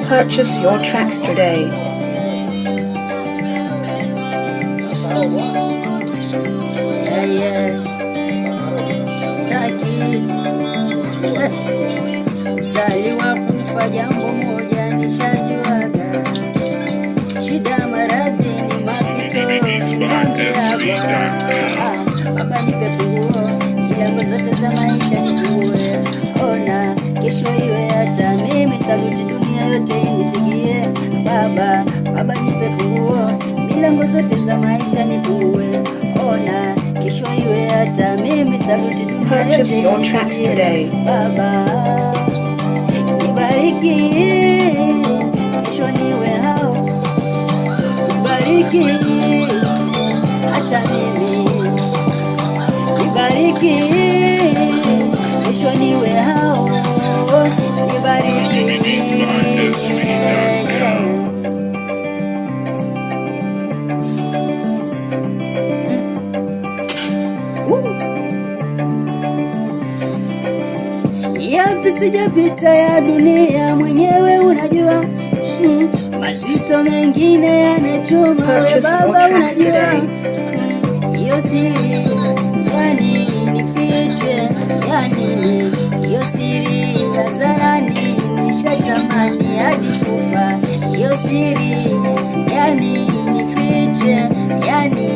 Purchase your tracks today. Staki kuzaliwa kufa, jambo moja nishajuaga, shida maradhi ni mapito. Baba nipe funguo, milango zote za maisha nifungue. Ona kesho iwe hata mimi, saluti dunia yote inipigie. Baba nipe funguo, milango zote za maisha nifungue. Ona kesho iwe hata mimi, saluti dunia yote inipigie. Baba nibariki, kesho niwe hao. Nibariki hata mimi, nibariki kesho niwe hao. Nibariki yapi sijapita ya dunia, mwenyewe unajua. Mazito mengine yanachoma, we Baba unajua. Hiyo siri yani nifiche, yani hiyo siri hadharani, nishatamani hadi kufa. Hiyo siri yani nifiche, yani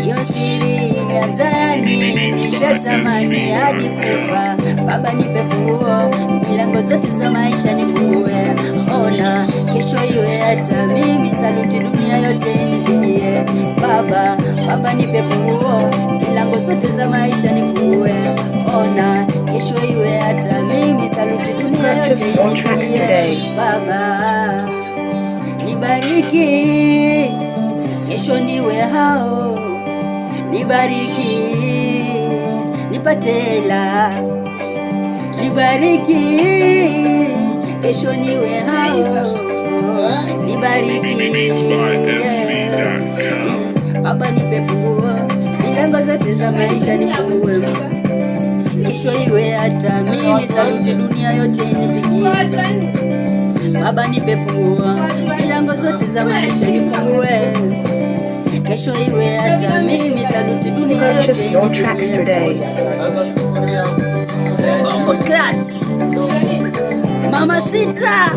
hiyo siri hadharani, nishatamani hadi kufa. Baba nipe funguo, milango zote za maisha nifungue. Ona kesho iwe hata mimi, saluti dunia yote nipigie. Baba nipe funguo, milango zote za maisha nifungue. Ona kesho iwe hata mimi, saluti dunia yote nipigie. Baba nibariki, kesho niwe hao. Nibariki nipate hela, nibariki kesho niwe hao. Nibariki Baba nipe funguo, milango zote za maisha nifungue. Kesho iwe hata mimi, saluti dunia yote nipigie. Baba nipe funguo, milango zote za maisha nifungue. Kesho iwe hata mimi, saluti dunia yote nipigie. Bombo Clat Mama Sita.